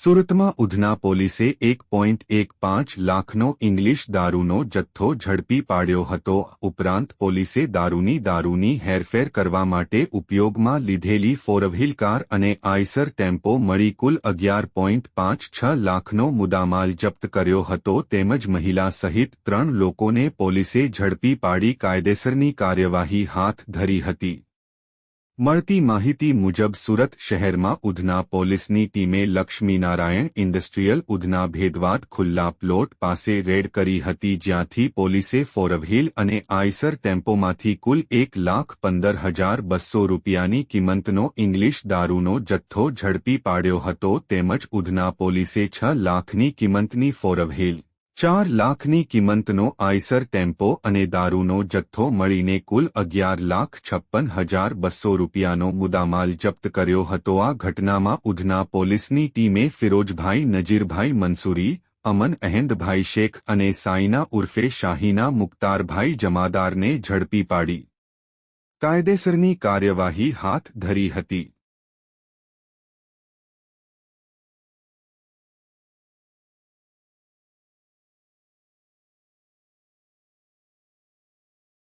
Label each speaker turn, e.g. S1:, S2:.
S1: સુરતમાં ઉધના પોલીસે 1.15 લાખનો ઇંગ્લિશ દારૂનો જથ્થો ઝડપી પાડ્યો હતો. ઉપરાંત પોલીસે દારૂની હેરફેર કરવા માટે ઉપયોગમાં લીધેલી ફોરવ્હીલ કાર અને આઈસર ટેમ્પો મળી કુલ 11.56 લાખનો મુદ્દામાલ જપ્ત કર્યો હતો. તેમજ મહિલા સહિત 3 લોકોને પોલીસે ઝડપી પાડી કાયદેસરની કાર્યવાહી હાથ ધરી હતી. મળતી માહિતી મુજબ સુરત શહેરમાં ઉધના પોલીસની ટીમે લક્ષ્મીનારાયણ ઇન્ડસ્ટ્રીયલ ઉધના ભેદવાદ ખુલ્લા પ્લોટ પાસે રેડ કરી હતી, જ્યાંથી પોલીસે ફોરવ્હીલ અને આઈસર ટેમ્પોમાંથી કુલ 1,15,200 રૂપિયાની કિંમતનો ઇંગ્લિશ દારૂનો જથ્થો ઝડપી પાડ્યો હતો. તેમજ ઉધના પોલીસે 6 લાખની કિંમતની ફોરવ્હીલ, 4 લાખની કિંમતનો આઈસર ટેમ્પો અને દારૂનો જથ્થો મળીને કુલ 11,56,200 રૂપિયાનો મુદ્દામાલ જપ્ત કર્યો હતો. આ ઘટનામાં ઉધના પોલીસની ટીમે ફિરોજભાઈ નજીરભાઈ મંસૂરી, અમન અહેંદભાઈ શેખ અને સાઈના ઉર્ફે શાહીના મુખ્તારભાઈ જમાદારને ઝડપી પાડી કાયદેસરની કાર્યવાહી હાથ ધરી હતી.